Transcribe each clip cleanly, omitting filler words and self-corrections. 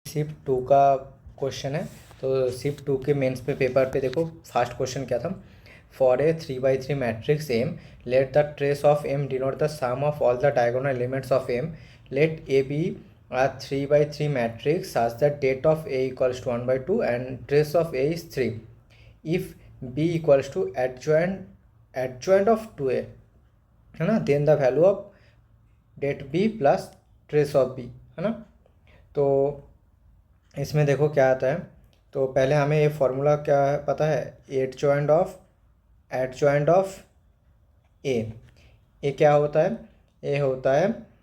Shift 2 का question है। तो शिफ्ट 2 के मेंस पे पेपर पे देखो फर्स्ट क्वेश्चन क्या था। For a 3x3 matrix M, let the trace of M denote the sum of all the diagonal elements of M. Let A B a 3x3 matrix such that det of A equals to 1/2 and trace of A is 3 if B equals to adjoint of 2A, है ना, then the value of det B plus trace of B, है ना। तो इसमें देखो क्या आता है। तो पहले हमें ये फॉर्मूला क्या है पता है, एडजॉइंट ऑफ ए क्या होता है, ए होता है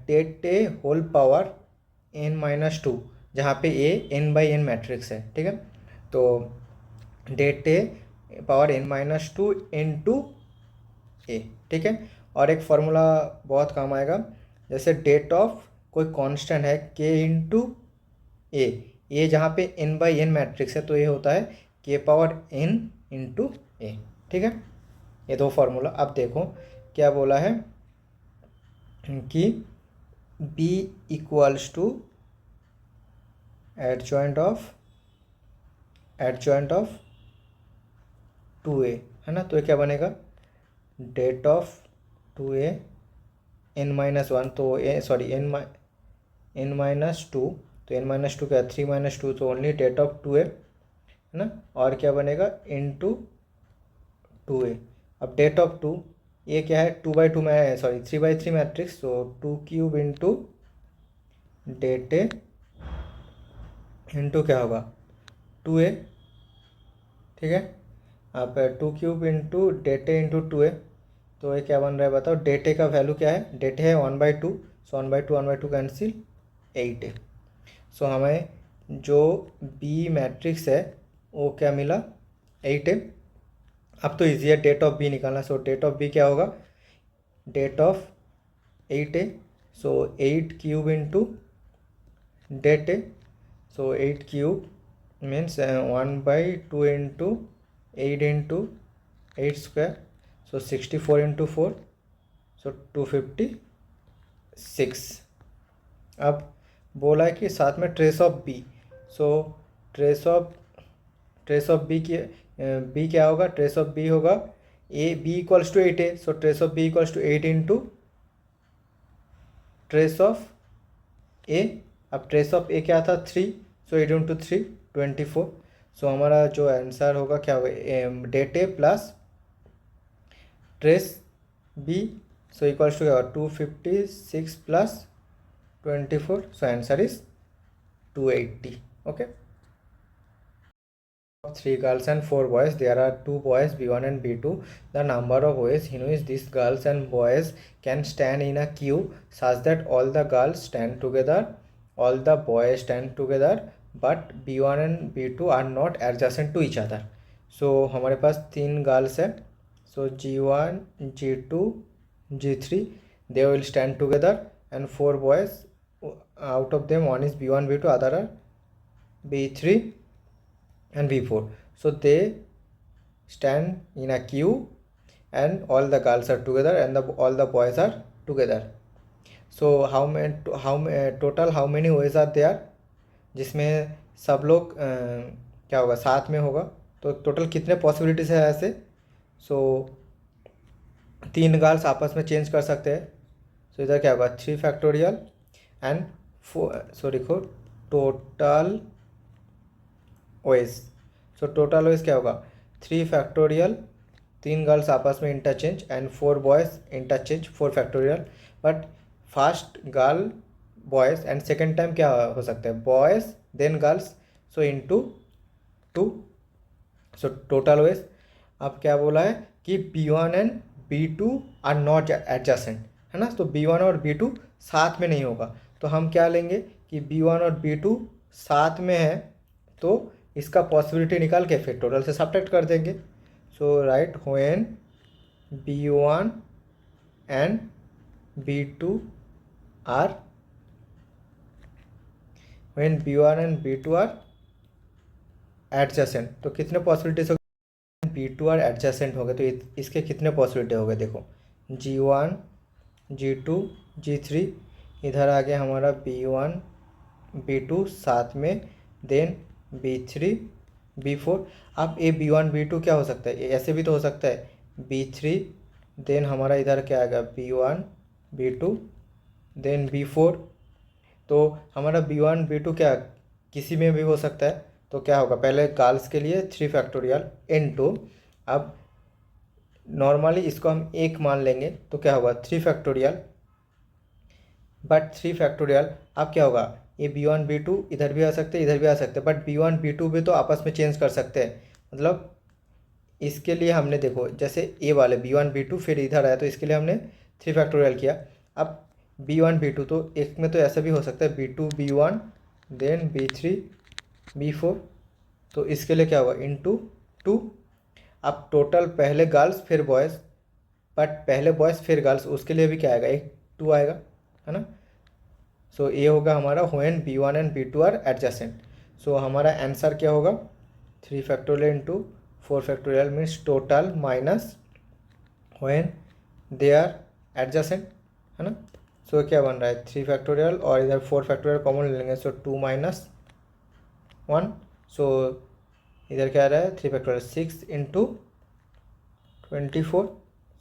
डेट ए होल पावर n-2, जहाँ पे ए n/n मैट्रिक्स है, ठीक है। तो डेट ए पावर n-2 इंटू ए, ठीक है। और एक फार्मूला बहुत काम आएगा, जैसे डेट ऑफ कोई कांस्टेंट है k इंटू ए जहाँ पे n/n मैट्रिक्स है, तो ये होता है k पावर n इंटू ए, ठीक है। ये दो फार्मूला। अब देखो क्या बोला है कि B equals to adjoint of 2A, है ना। तो ये क्या बनेगा, डेट ऑफ 2A n-1, तो n-2, तो n-2 क्या, 3-2, तो ओनली डेट ऑफ 2A, है ना। और क्या बनेगा, इंटू 2A। अब डेट ऑफ 2, ये क्या है 2/2 में, 3/3 मैट्रिक्स, तो 2³ इंटू डेट ए इंटू क्या होगा 2A, ठीक है। अब 2³ इंटू डेट ए इंटू 2A, तो ये क्या बन रहा है बताओ। डेट ए का वैल्यू क्या है, डेट है 1/2, सो 1/2 कैंसिल 8A। सो हमें जो बी मैट्रिक्स है वो क्या मिला, 8A। अब तो ईजी है डेट ऑफ बी निकालना। सो डेट ऑफ बी क्या होगा, det of 8A, so 8³ into det A, so 8³ means 1/2 into 8 into 8 square, so 64 into 4, so 256। अब बोला है कि साथ में trace of B, so trace of B की बी क्या होगा, ट्रेस ऑफ बी होगा A, B equals to 8A, so trace of B equals to 8 into trace of A. अब ट्रेस ऑफ ए क्या था 3, सो 8 इंटू 3 24। सो हमारा जो आंसर होगा क्या होगा, det A plus trace B, so equals to क्या होगा 256 plus 24, so answer is 280। Okay. 3 girls and 4 boys, there are 2 boys B1 and B2. The number of ways in which these girls and boys can stand in a queue such that all the girls stand together, all the boys stand together, but B1 and B2 are not adjacent to each other. So हमारे पास 3 girls है, so G1 G2 G3, they will stand together, and 4 boys, out of them one is B1 B2, other are B3 and V4. So they stand in a queue and all the girls are together and all the boys are together. So how many ways are there, जिसमें सब लोग क्या होगा साथ में होगा, तो total कितने पॉसिबिलिटीज है ऐसे। सो 3 गर्ल्स आपस में चेंज कर सकते हैं, सो इधर क्या होगा 3 फैक्टोरियल एंड 4, लिखो total OS. So total OS क्या होगा 3 फैक्टोरियल, 3 गर्ल्स आपस में interchange and 4 boys interchange 4 factorial. But first girl boys and second time क्या हो सकता है boys then girls, so into 2, so total OS. अब क्या बोला है कि B1 and B2 are not adjacent, है ना। तो B1 और B2 साथ में नहीं होगा, तो हम क्या लेंगे कि B1 और B2 साथ में है, तो इसका पॉसिबिलिटी निकाल के फिर टोटल से सब्ट्रैक्ट कर देंगे। So right when B1 and B2 are adjacent, तो कितने पॉसिबिलिटीज हो गए, B2 आर एडजेसेंट हो गए, तो इसके कितने पॉसिबिलिटी हो गए देखो G1 G2 G3, इधर आ गया हमारा B1 B2 साथ में, देन B3 B4। अब ये B1 B2 क्या हो सकता है, ऐसे भी तो हो सकता है B3, देन हमारा इधर क्या आएगा B1 B2 देन B4। तो हमारा B1 B2 क्या किसी में भी हो सकता है। तो क्या होगा, पहले गर्ल्स के लिए 3 फैक्टोरियल इनटू, अब नॉर्मली इसको हम 1 मान लेंगे तो क्या होगा 3 फैक्टोरियल, बट 3 फैक्टोरियल। अब क्या होगा, ये B1 B2 इधर भी आ सकते हैं इधर भी आ सकते हैं, बट B1 B2 भी तो आपस में चेंज कर सकते हैं। मतलब इसके लिए हमने देखो जैसे ए वाले B1 B2 फिर इधर आया तो इसके लिए हमने 3 फैक्टोरियल किया। अब B1 B2 तो एक में तो ऐसा भी हो सकता है B2 B1 then B3 B4। तो इसके लिए क्या होगा इंटू 2। अब टोटल पहले गर्ल्स फिर बॉयज़, बट पहले बॉयज़ फिर गर्ल्स, उसके लिए भी क्या आएगा एक 2 आएगा, है ना। सो ये होगा हमारा when B1 and B2 are adjacent. So हमारा आंसर क्या होगा 3 factorial into 4 factorial means total minus when they are adjacent, है ना। सो क्या बन रहा है 3 फैक्टोरियल और इधर 4 फैक्टोरियल कॉमन ले लेंगे, सो 2 माइनस 1। सो इधर क्या आ रहा है 3 factorial 6 into 24,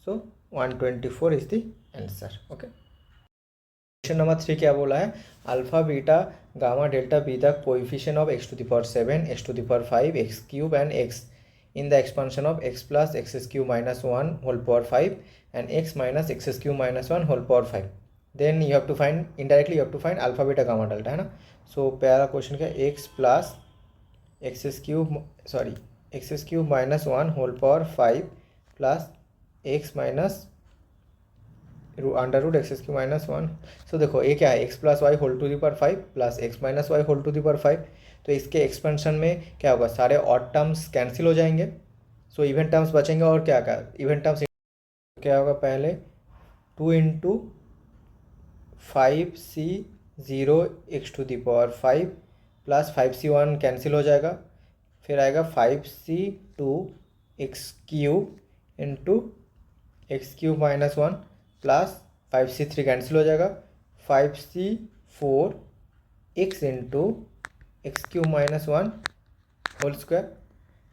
so 124 is the answer. Okay, question number 3 क्या बोला है, alpha beta gamma delta be the coefficient of x to the power 7 x to the power 5 x cube and x in the expansion of x plus x cube minus 1 whole power 5 and x minus x cube minus 1 whole power 5, then you have to find indirectly you have to find alpha beta gamma delta, है ना। सो पहला question क्या x plus X cube minus 1 whole power 5 plus x minus under root X cube minus 1। So देखो ये क्या है X plus Y whole to the power 5 plus X minus Y whole to the power 5। तो इसके expansion में क्या होगा, सारे ऑड टर्म्स कैंसिल हो जाएंगे, सो इवन टर्म्स बचेंगे। और क्या क्या इवन टर्म्स क्या होगा, पहले 2 into 5c0 X to the power 5 plus 5c1 cancel हो जाएगा, फिर आएगा 5c2 X cube into X cube minus 1 plus 5c3 cancel हो जाएगा, 5c4 X into X cube minus 1 whole square.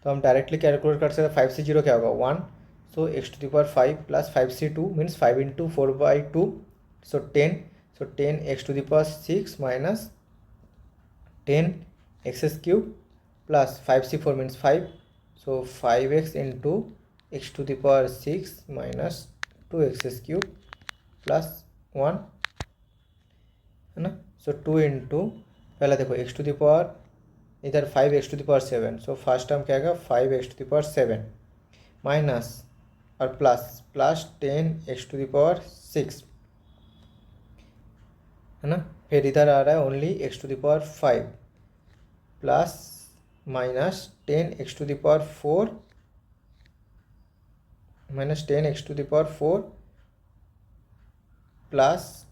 तो हम डायरेक्टली कैलकुलेट कर सकते हैं 5c0 क्या होगा 1, so x to the power 5 plus 5c2 means 5 into 4/2 so 10, so 10 x to the power 6 minus 10 x cube plus 5c4 means 5, so 5x into x to the power 6 minus 2x cube plus 1, है ना। सो 2 into पहला देखो x to the power इधर 5x to the power 7, so first term क्या आएगा 5x to the power 7 minus और plus 10x to the power 6, है ना। फिर इधर आ रहा है only x to the power 5 plus minus 10x to the power 4 minus 10x to the power 4 plus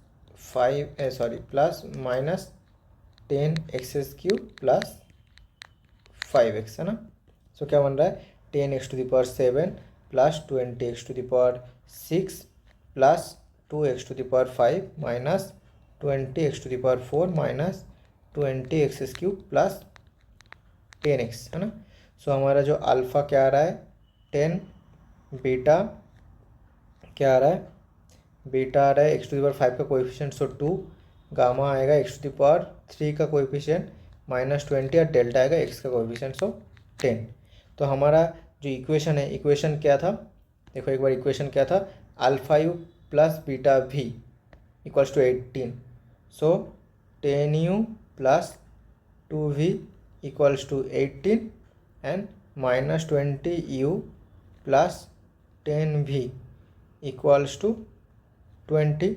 plus minus 10x cube plus 5x, है ना। सो क्या बन रहा है 10x to the power 7 plus 20x to the power 6 plus 2x to the power 5 minus 20x to the power 4 minus 20x cube plus 10x, है ना। सो हमारा जो अल्फ़ा क्या आ रहा है 10, बीटा क्या आ रहा है, बीटा आ रहा है एक्स टू द पावर 5 का कोएफिशिएंट सो 2, गामा आएगा एक्स टू द पावर 3 का कोएफिशिएंट माइनस 20 और डेल्टा आएगा एक्स का कोएफिशिएंट सो 10। तो हमारा जो इक्वेशन है, इक्वेशन क्या था देखो एक बार, इक्वेशन क्या था alpha U plus beta V equals to 18, so 10u plus 2v equals to 18 and minus 20u plus 10v equals to 20,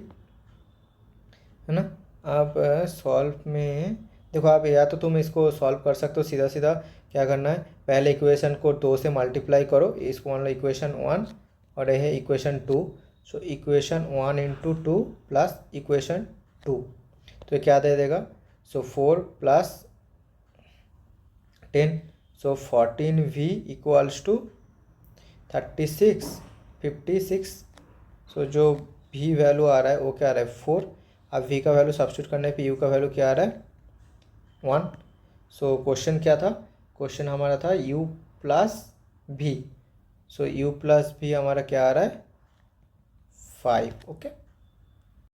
है ना। आप सॉल्व में देखो आप या तो तुम इसको सॉल्व कर सकते हो सीधा सीधा, क्या करना है पहले इक्वेशन को 2 से मल्टीप्लाई करो, इसको मान लो इक्वेशन 1 और यह है equation 2, so equation 1 into 2 plus equation 2, तो क्या दे देगा so 4 plus 10, so 14v equals to 36 56, so जो v वैल्यू आ रहा है वो क्या आ रहा है 4। अब v का वैल्यू सब्स्टिट्यूट करने पे u का वैल्यू क्या आ रहा है 1। सो क्वेश्चन क्या था, क्वेश्चन हमारा था u प्लस v। सो u प्लस v हमारा क्या आ रहा है 5। ओके।